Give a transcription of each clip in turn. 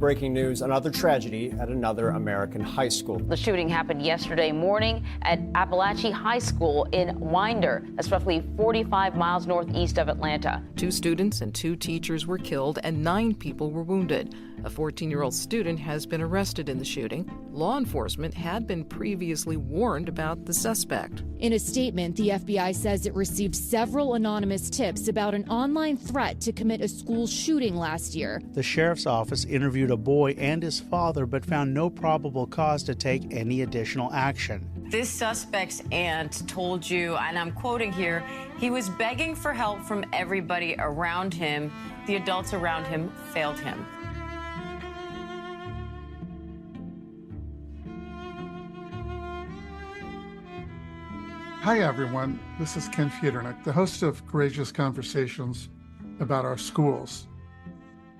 Breaking news, another tragedy at another American high school. The shooting happened yesterday morning at Apalachee High School in Winder. That's roughly 45 miles northeast of Atlanta. 2 students and 2 teachers were killed and 9 people were wounded. A 14-year-old student has been arrested in the shooting. Law enforcement had been previously warned about the suspect. In a statement, the FBI says it received several anonymous tips about an online threat to commit a school shooting last year. The sheriff's office interviewed a boy and his father, but found no probable cause to take any additional action. This suspect's aunt told you, and I'm quoting here, he was begging for help from everybody around him. The adults around him failed him. Hi, everyone. This is Ken Feudernick, the host of Courageous Conversations about our schools.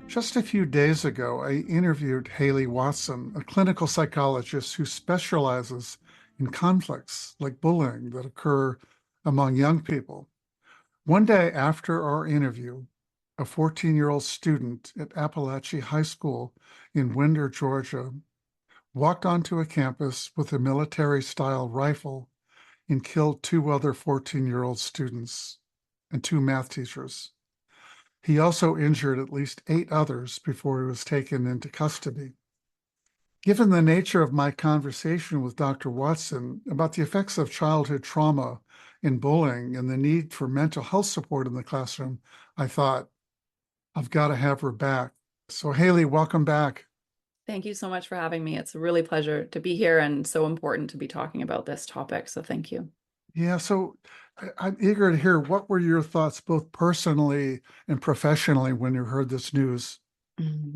Just a few days ago, I interviewed Hayley Watson, a clinical psychologist who specializes in conflicts like bullying that occur among young people. One day after our interview, a 14-year-old student at Apalachee High School in Winder, Georgia, walked onto a campus with a military-style rifle and killed 2 other 14-year-old students and 2 math teachers. He also injured at least 8 others before he was taken into custody. Given the nature of my conversation with Dr. Watson about the effects of childhood trauma and bullying and the need for mental health support in the classroom, I thought, I've got to have her back. So Hayley, welcome back. Thank you so much for having me. It's a really pleasure to be here and so important to be talking about this topic. So thank you. Yeah, so I'm eager to hear, what were your thoughts both personally and professionally when you heard this news?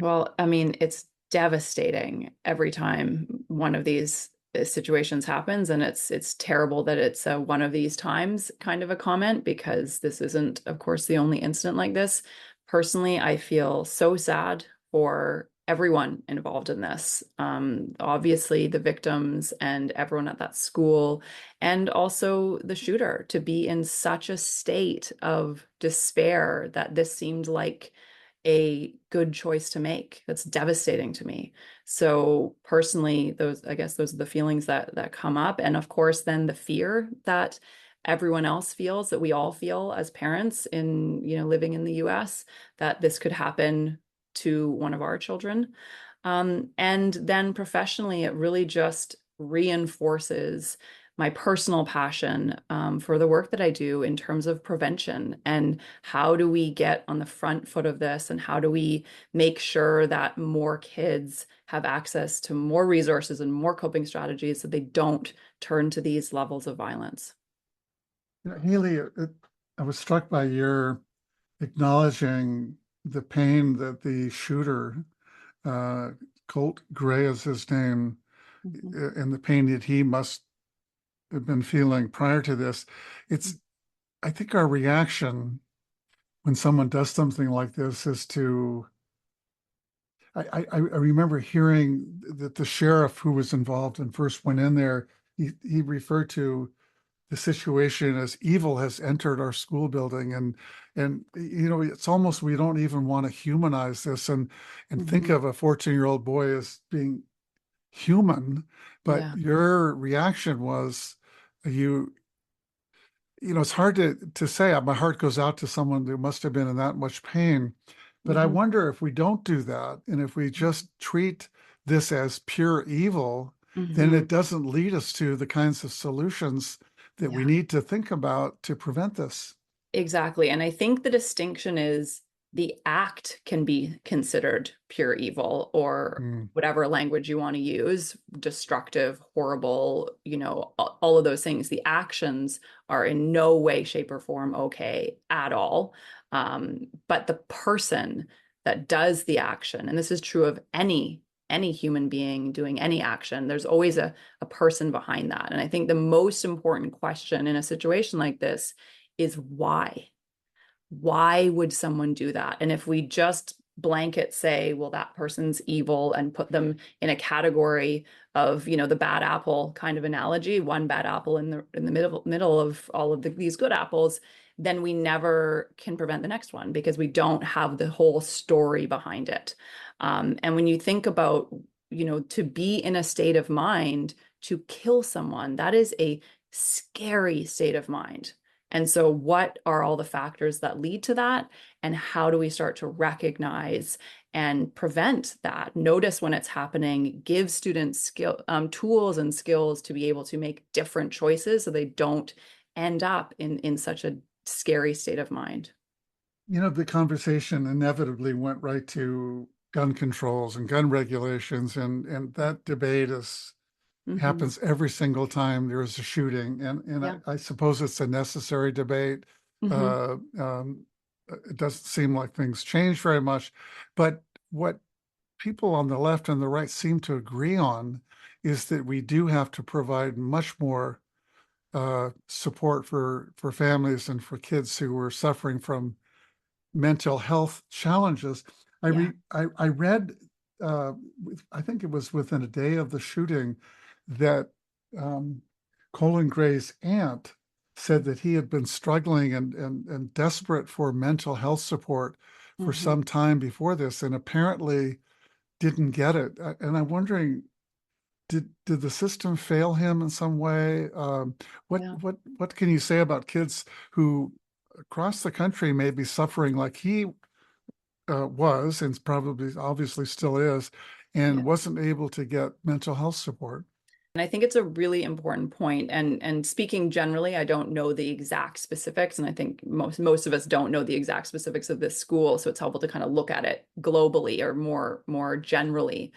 Well, I mean, it's devastating every time one of these situations happens, and it's terrible that it's one of these times kind of a comment, because this isn't, of course, the only incident like this. Personally, I feel so sad for everyone involved in this. Obviously the victims and everyone at that school, and also the shooter, to be in such a state of despair that this seemed like a good choice to make. That's devastating to me. So personally, I guess those are the feelings that come up. And of course, then the fear that everyone else feels, that we all feel as parents in, living in the US, that this could happen to one of our children. And then professionally, it really just reinforces my personal passion for the work that I do in terms of prevention, and how do we get on the front foot of this, and how do we make sure that more kids have access to more resources and more coping strategies so they don't turn to these levels of violence. Hayley, I was struck by your acknowledging the pain that the shooter, Colt Gray is his name, and the pain that he must have been feeling prior to this. I think our reaction when someone does something like this is to, I remember hearing that the sheriff who was involved and first went in there, he referred to the situation as evil has entered our school building, and it's almost, we don't even want to humanize this and think of a 14-year-old boy as being human, but your reaction was, it's hard to say. My heart goes out to someone who must have been in that much pain, but I wonder if we don't do that, and if we just treat this as pure evil, then it doesn't lead us to the kinds of solutions that we need to think about to prevent this. Exactly. And I think the distinction is the act can be considered pure evil, or whatever language you want to use, destructive, horrible, all of those things. The actions are in no way, shape, or form okay at all. But the person that does the action, and this is true of any human being doing any action, there's always a person behind that. And I think the most important question in a situation like this is why? Why would someone do that? And if we just blanket say, well, that person's evil, and put them in a category of, the bad apple kind of analogy, one bad apple in the middle of all of these good apples, then we never can prevent the next one because we don't have the whole story behind it. And when you think about, to be in a state of mind to kill someone, that is a scary state of mind. And so what are all the factors that lead to that? And how do we start to recognize and prevent that? Notice when it's happening, give students tools and skills to be able to make different choices so they don't end up in such a scary state of mind. The conversation inevitably went right to gun controls and gun regulations, and that debate happens every single time there is a shooting, and Yeah. I suppose it's a necessary debate. It doesn't seem like things change very much, but what people on the left and the right seem to agree on is that we do have to provide much more support for families and for kids who are suffering from mental health challenges. I read, I think it was within a day of the shooting, that Colt Gray's aunt said that he had been struggling and desperate for mental health support for some time before this, and apparently didn't get it. And I'm wondering, did the system fail him in some way? What can you say about kids who across the country may be suffering like he was, and probably obviously still is, and wasn't able to get mental health support? And I think it's a really important point. And speaking generally, I don't know the exact specifics, and I think most of us don't know the exact specifics of this school. So it's helpful to kind of look at it globally or more generally.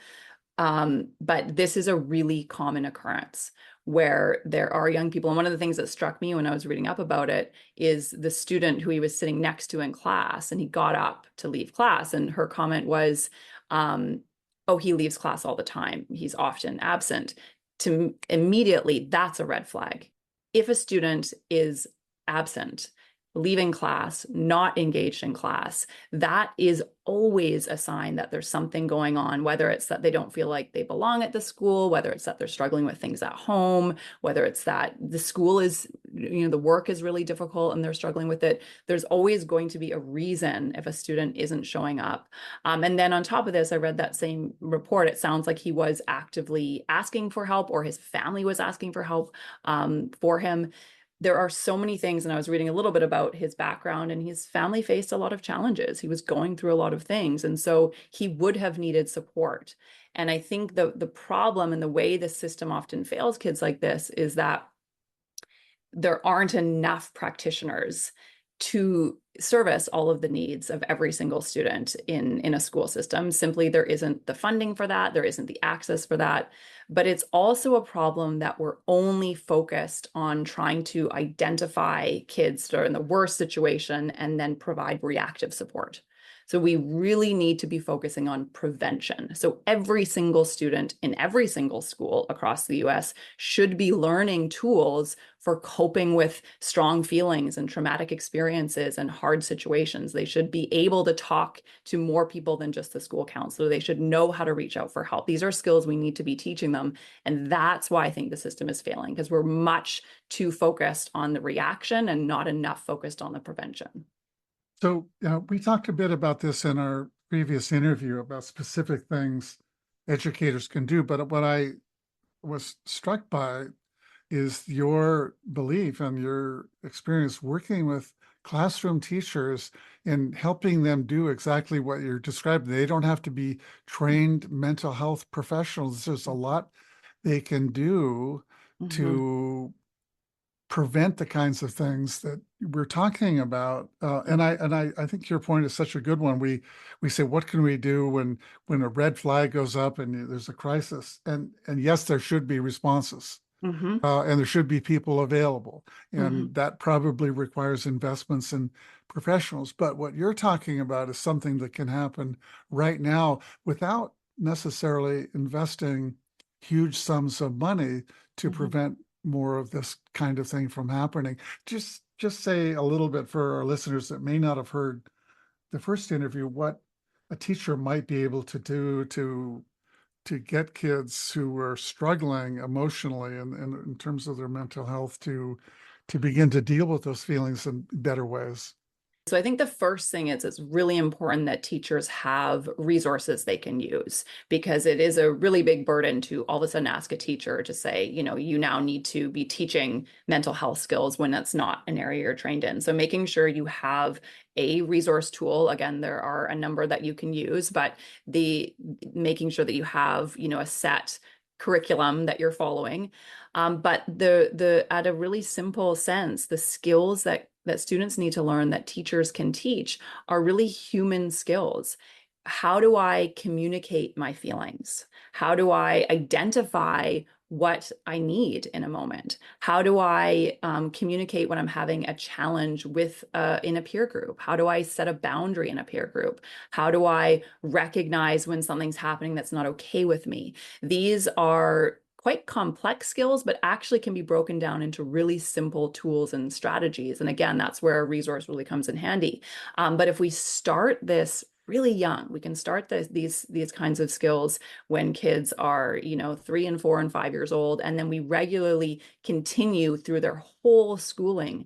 But this is a really common occurrence where there are young people. And one of the things that struck me when I was reading up about it is the student who he was sitting next to in class, and he got up to leave class, and her comment was, oh, he leaves class all the time. He's often absent. To immediately, that's a red flag. If a student is absent, leaving class, not engaged in class, that is always a sign that there's something going on, whether it's that they don't feel like they belong at the school, whether it's that they're struggling with things at home, whether it's that the school is, the work is really difficult and they're struggling with it. There's always going to be a reason if a student isn't showing up. And then on top of this, I read that same report. It sounds like he was actively asking for help, or his family was asking for help for him. There are so many things, and I was reading a little bit about his background, and his family faced a lot of challenges. He was going through a lot of things, and so he would have needed support. And I think the problem and the way the system often fails kids like this is that there aren't enough practitioners to service all of the needs of every single student in a school system. Simply, there isn't the funding for that. There isn't the access for that. But it's also a problem that we're only focused on trying to identify kids that are in the worst situation and then provide reactive support. So we really need to be focusing on prevention. So every single student in every single school across the US should be learning tools for coping with strong feelings and traumatic experiences and hard situations. They should be able to talk to more people than just the school counselor. They should know how to reach out for help. These are skills we need to be teaching them. And that's why I think the system is failing, because we're much too focused on the reaction and not enough focused on the prevention. So we talked a bit about this in our previous interview about specific things educators can do, but what I was struck by is your belief and your experience working with classroom teachers in helping them do exactly what you're describing. They don't have to be trained mental health professionals. There's a lot they can do to prevent the kinds of things that we're talking about. And I think your point is such a good one. We say, what can we do when a red flag goes up and there's a crisis? And yes, there should be responses. And there should be people available. And that probably requires investments in professionals. But what you're talking about is something that can happen right now without necessarily investing huge sums of money to prevent more of this kind of thing from happening. Just say a little bit for our listeners that may not have heard the first interview, what a teacher might be able to do to get kids who are struggling emotionally and in terms of their mental health to to begin to deal with those feelings in better ways? So I think the first thing is it's really important that teachers have resources they can use, because it is a really big burden to all of a sudden ask a teacher to say, you now need to be teaching mental health skills when that's not an area you're trained in. So making sure you have a resource tool. Again, there are a number that you can use, but making sure that you have, a set curriculum that you're following. But at a really simple sense, the skills that students need to learn that teachers can teach are really human skills. How do I communicate my feelings? How do I identify what I need in a moment? How do I communicate when I'm having a challenge in a peer group? How do I set a boundary in a peer group? How do I recognize when something's happening that's not okay with me? These are quite complex skills, but actually can be broken down into really simple tools and strategies. And again, that's where a resource really comes in handy. But if we start this really young, we can start these kinds of skills when kids are 3 and 4 and 5 years old, and then we regularly continue through their whole schooling,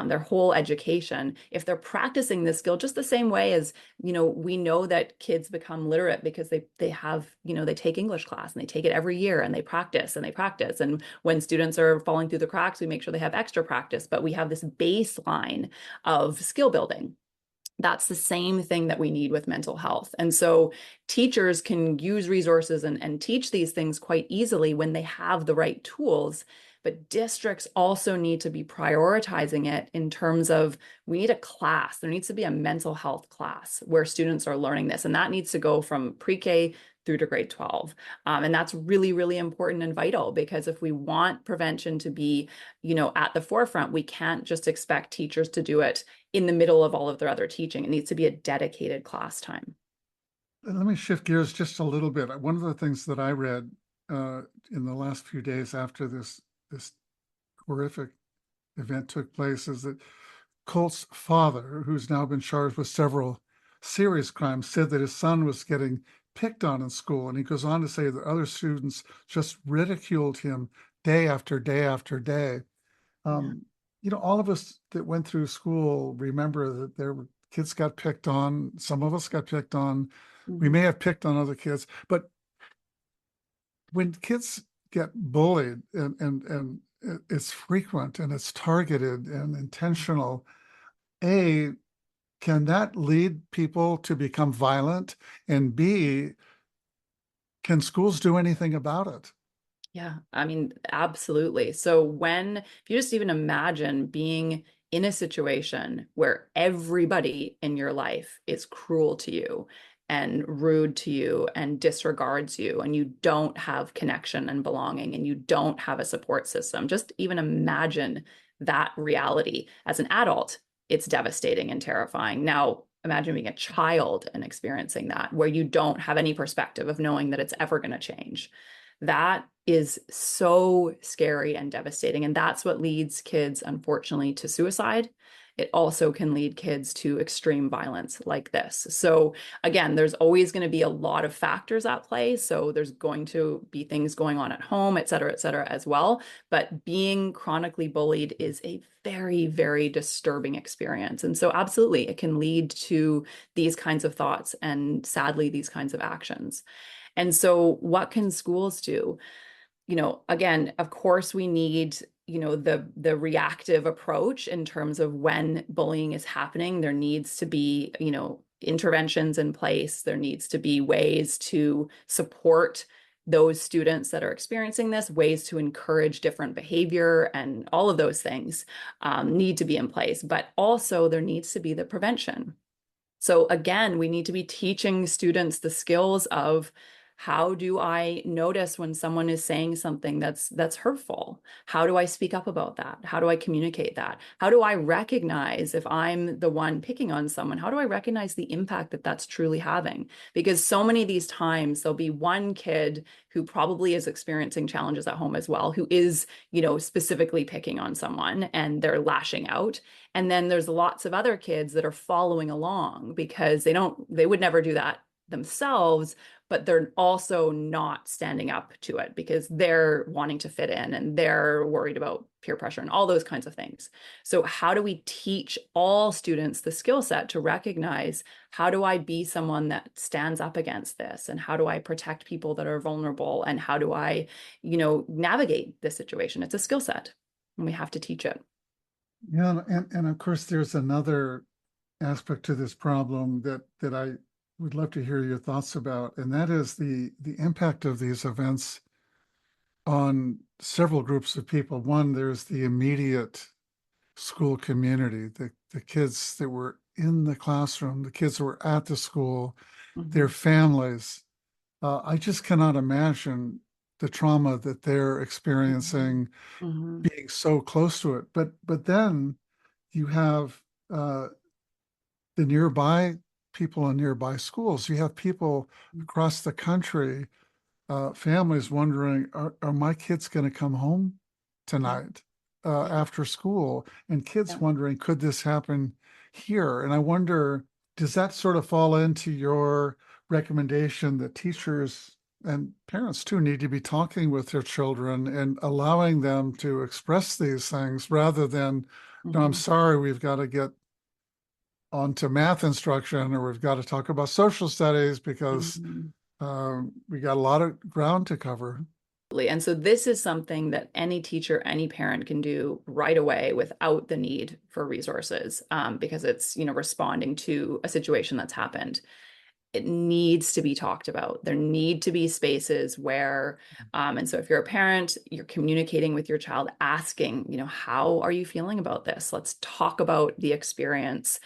their whole education. If they're practicing this skill just the same way as we know that kids become literate because they have they take English class and they take it every year and they practice and they practice, and when students are falling through the cracks, we make sure they have extra practice, but we have this baseline of skill building. That's the same thing that we need with mental health. And so teachers can use resources and teach these things quite easily when they have the right tools. But districts also need to be prioritizing it in terms of, we need a class. There needs to be a mental health class where students are learning this. And that needs to go from pre-K through to grade 12. And that's really, really important and vital, because if we want prevention to be, at the forefront, we can't just expect teachers to do it in the middle of all of their other teaching. It needs to be a dedicated class time. Let me shift gears just a little bit. One of the things that I read in the last few days after this horrific event took place is that Colt's father, who's now been charged with several serious crimes, said that his son was getting picked on in school. And he goes on to say that other students just ridiculed him day after day after day. All of us that went through school remember that there were kids got picked on. Some of us got picked on. Mm-hmm. We may have picked on other kids, but when kids get bullied and it's frequent and it's targeted and intentional, can that lead people to become violent? And B, can schools do anything about it? Yeah, I mean, absolutely. So if you just even imagine being in a situation where everybody in your life is cruel to you and rude to you and disregards you, and you don't have connection and belonging, and you don't have a support system, just even imagine that reality. As an adult, it's devastating and terrifying. Now, imagine being a child and experiencing that, where you don't have any perspective of knowing that it's ever going to change. That is so scary and devastating. And that's what leads kids, unfortunately, to suicide. It also can lead kids to extreme violence like this. So again, there's always going to be a lot of factors at play. So there's going to be things going on at home, et cetera, as well. But being chronically bullied is a very, very disturbing experience. And so absolutely, it can lead to these kinds of thoughts and sadly, these kinds of actions. And so what can schools do? Again, of course, we need the reactive approach in terms of when bullying is happening. There needs to be interventions in place. There needs to be ways to support those students that are experiencing this, ways to encourage different behavior, and all of those things need to be in place. But also there needs to be the prevention. So again, we need to be teaching students the skills of, how do I notice when someone is saying something that's hurtful? How do I speak up about that? How do I communicate that? How do I recognize if I'm the one picking on someone? How do I recognize the impact that that's truly having? Because so many of these times there'll be one kid who probably is experiencing challenges at home as well, who is, specifically picking on someone and they're lashing out. And then there's lots of other kids that are following along because they would never do that themselves, but they're also not standing up to it because they're wanting to fit in and they're worried about peer pressure and all those kinds of things. So how do we teach all students the skill set to recognize, how do I be someone that stands up against this? And how do I protect people that are vulnerable? And how do I, navigate this situation? It's a skill set and we have to teach it. Yeah, and of course, there's another aspect to this problem that I would love to hear your thoughts about, and that is the impact of these events on several groups of people. One, there's the immediate school community, the kids that were in the classroom, the kids that were at the school, their families. I just cannot imagine the trauma that they're experiencing being so close to it. But then you have the nearby people in nearby schools. You have people across the country, families wondering, are my kids going to come home tonight after school? And kids wondering, could this happen here? And I wonder, does that sort of fall into your recommendation that teachers and parents too need to be talking with their children and allowing them to express these things rather than, no, I'm sorry, we've got to get onto math instruction, or we've got to talk about social studies because we got a lot of ground to cover. And so this is something that any teacher, any parent can do right away without the need for resources, because it's, responding to a situation that's happened. It needs to be talked about. There need to be spaces where, and so if you're a parent, you're communicating with your child, asking, how are you feeling about this? Let's talk about the experience.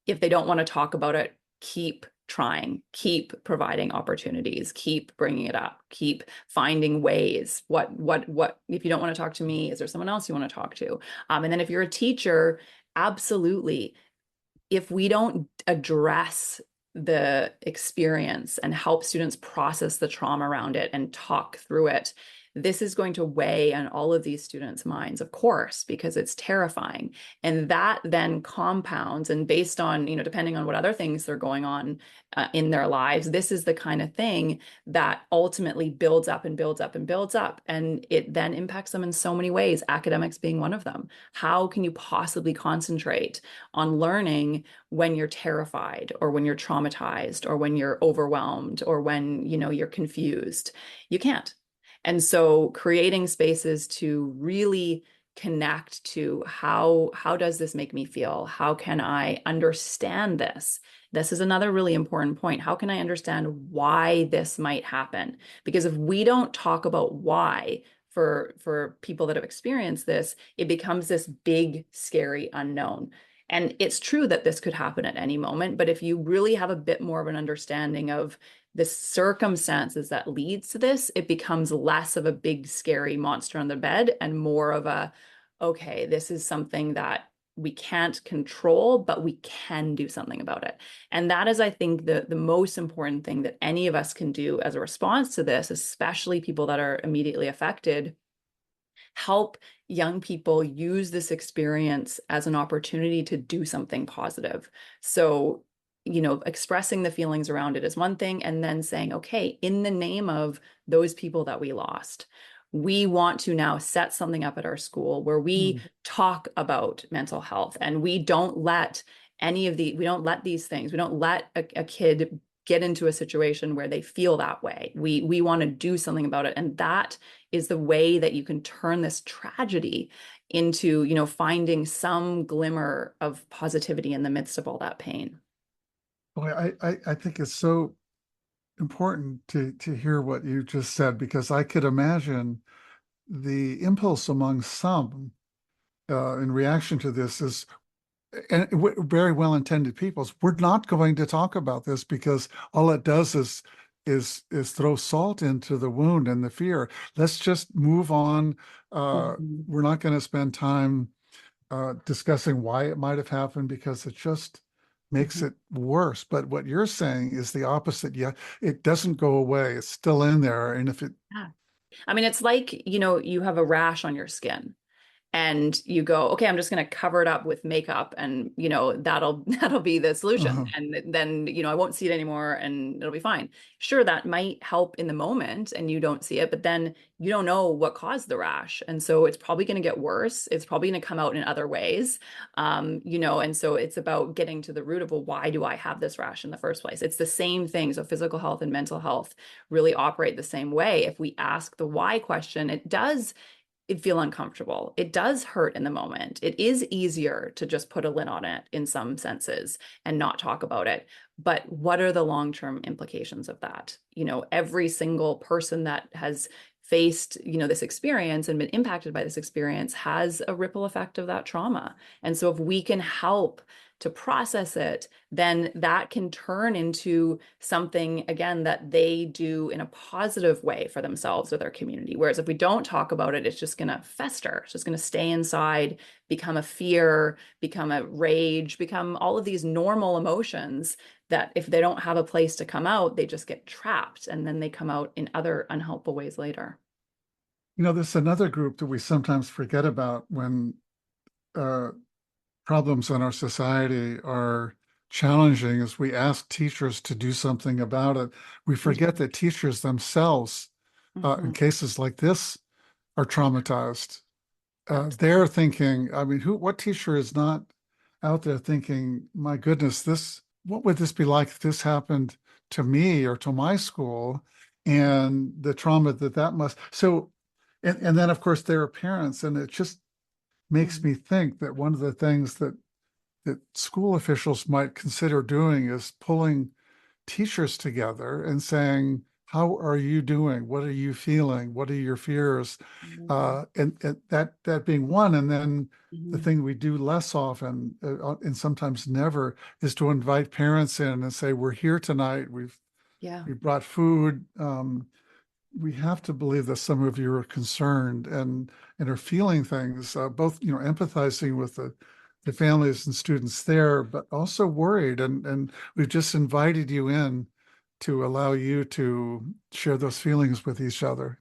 If they don't want to talk about it, keep trying, keep providing opportunities, keep bringing it up, keep finding ways. What, if you don't want to talk to me, is there someone else you want to talk to? And then if you're a teacher, absolutely. If we don't address the experience and help students process the trauma around it and talk through it, this is going to weigh on all of these students' minds, of course, because it's terrifying. And that then compounds, and based on, depending on what other things are going on in their lives, this is the kind of thing that ultimately builds up and builds up and builds up. And it then impacts them in so many ways, academics being one of them. How can you possibly concentrate on learning when you're terrified, or when you're traumatized, or when you're overwhelmed, or when, you're confused? You can't. And so creating spaces to really connect to how does this make me feel? How can I understand this? This is another really important point. How can I understand why this might happen? Because if we don't talk about why for people that have experienced this, it becomes this big, scary unknown. And it's true that this could happen at any moment, but if you really have a bit more of an understanding of the circumstances that leads to this, it becomes less of a big, scary monster on the bed and more of a, okay, this is something that we can't control, but we can do something about it. And that is, I think, the most important thing that any of us can do as a response to this, especially people that are immediately affected. Help young people use this experience as an opportunity to do something positive. So, expressing the feelings around it is one thing, and then saying, okay, in the name of those people that we lost, we want to now set something up at our school where we talk about mental health, and we don't let we don't let these things, we don't let a kid get into a situation where they feel that way. We want to do something about it. And that is the way that you can turn this tragedy into, finding some glimmer of positivity in the midst of all that pain. Boy, I think it's so important to hear what you just said, because I could imagine the impulse among some in reaction to this is, and very well-intended people, we're not going to talk about this because all it does is throw salt into the wound and the fear. Let's just move on. We're not going to spend time discussing why it might have happened, because it just makes it worse. But what you're saying is the opposite. Yeah, it doesn't go away. It's still in there. And if it, I mean, it's like, you have a rash on your skin. and you go, okay, I'm just going to cover it up with makeup, and that'll be the solution. And then I won't see it anymore, and it'll be fine. Sure, that might help in the moment, and you don't see it, but then you don't know what caused the rash, and so it's probably going to get worse. It's probably going to come out in other ways, and so it's about getting to the root of, well, why do I have this rash in the first place? It's the same thing. So physical health and mental health really operate the same way. If we ask the why question, it feel uncomfortable. It does hurt in the moment. It is easier to just put a lid on it in some senses and not talk about it. But what are the long-term implications of that? Every single person that has faced, this experience and been impacted by this experience has a ripple effect of that trauma. And so if we can help to process it, then that can turn into something, again, that they do in a positive way for themselves or their community. Whereas if we don't talk about it, it's just going to fester. It's just going to stay inside, become a fear, become a rage, become all of these normal emotions that if they don't have a place to come out, they just get trapped, and then they come out in other unhelpful ways later. There's another group that we sometimes forget about when problems in our society are challenging, is we ask teachers to do something about it. We forget that teachers themselves, in cases like this, are traumatized. They're thinking, what teacher is not out there thinking, my goodness, what would this be like if this happened to me or to my school, and the trauma that must. So, and then of course there are parents, and it just makes me think that one of the things that school officials might consider doing is pulling teachers together and saying, how are you doing? What are you feeling? What are your fears? And that being one. And then the thing we do less often, and sometimes never, is to invite parents in and say, we're here tonight. We brought food. We have to believe that some of you are concerned and are feeling things, both, empathizing with the families and students there, but also worried. And we've just invited you in to allow you to share those feelings with each other.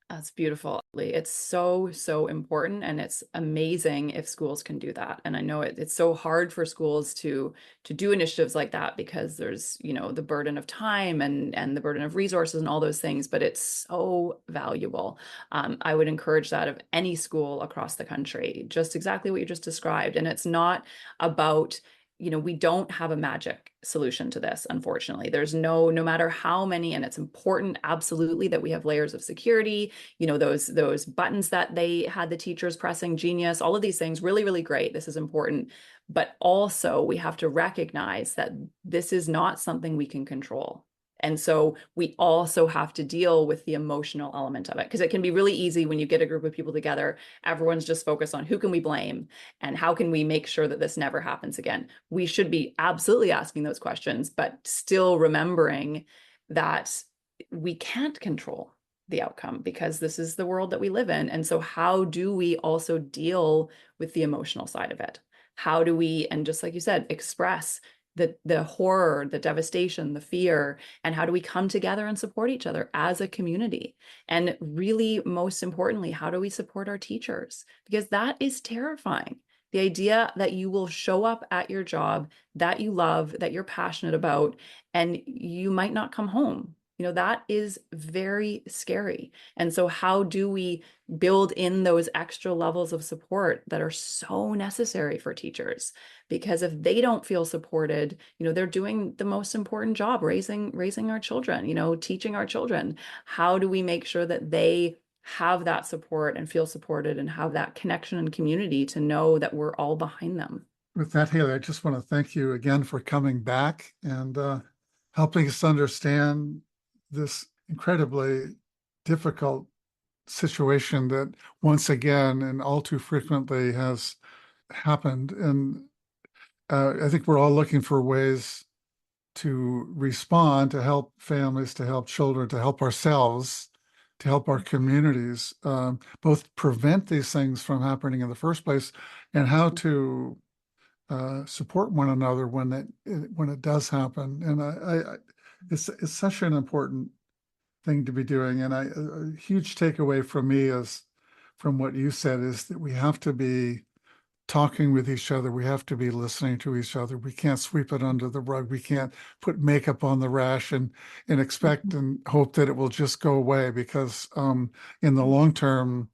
That's beautiful. It's so, so important. And it's amazing if schools can do that. And I know it's so hard for schools to do initiatives like that, because there's, the burden of time and the burden of resources and all those things, but it's so valuable. I would encourage that of any school across the country, just exactly what you just described. And it's not about, we don't have a magic solution to this, unfortunately. There's no matter how many, and it's important, absolutely, that we have layers of security, those buttons that they had the teachers pressing, genius, all of these things, really, really great. This is important. But also we have to recognize that this is not something we can control. And so we also have to deal with the emotional element of it, because it can be really easy when you get a group of people together, everyone's just focused on who can we blame and how can we make sure that this never happens again. We should be absolutely asking those questions, but still remembering that we can't control the outcome, because this is the world that we live in. And so how do we also deal with the emotional side of it? How do we, and just like you said, express the horror, the devastation, the fear, and how do we come together and support each other as a community? And really, most importantly, how do we support our teachers? Because that is terrifying. The idea that you will show up at your job that you love, that you're passionate about, and you might not come home. That is very scary. And so how do we build in those extra levels of support that are so necessary for teachers? Because if they don't feel supported, they're doing the most important job, raising our children, teaching our children. How do we make sure that they have that support and feel supported and have that connection and community to know that we're all behind them? With that, Hayley, I just want to thank you again for coming back and helping us understand this incredibly difficult situation that once again and all too frequently has happened. And I think we're all looking for ways to respond, to help families, to help children, to help ourselves, to help our communities, both prevent these things from happening in the first place, and how to support one another when it does happen. And it's such an important thing to be doing. And a huge takeaway from me is from what you said is that we have to be talking with each other. We have to be listening to each other. We can't sweep it under the rug. We can't put makeup on the rash and expect and hope that it will just go away, because in the long term,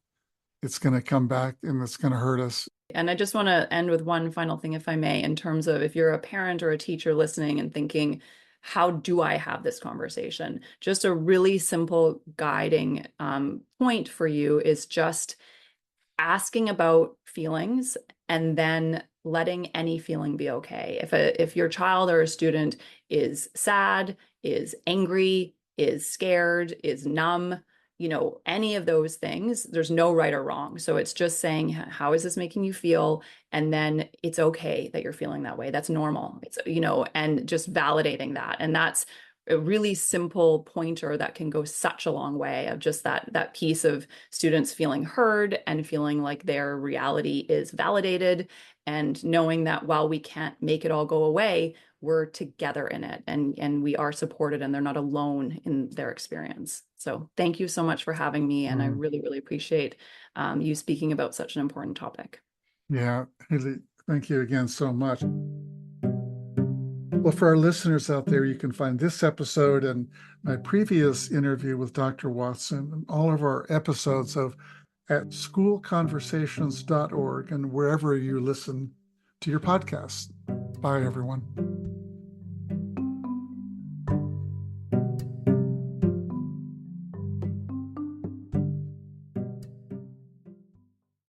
it's going to come back and it's going to hurt us. And I just want to end with one final thing, if I may, in terms of if you're a parent or a teacher listening and thinking, how do I have this conversation? Just a really simple guiding point for you is just asking about feelings and then letting any feeling be okay. If your child or a student is sad, is angry, is scared, is numb, any of those things, there's no right or wrong. So it's just saying, how is this making you feel? And then it's okay that you're feeling that way. That's normal. It's, and just validating that. And that's a really simple pointer that can go such a long way of just that piece of students feeling heard and feeling like their reality is validated, and knowing that while we can't make it all go away, we're together in it, and we are supported, and they're not alone in their experience. So thank you so much for having me. And I really, really appreciate you speaking about such an important topic. Yeah, Hayley, thank you again so much. Well, for our listeners out there, you can find this episode and my previous interview with Dr. Watson and all of our episodes at schoolconversations.org and wherever you listen to your podcasts. Bye, everyone.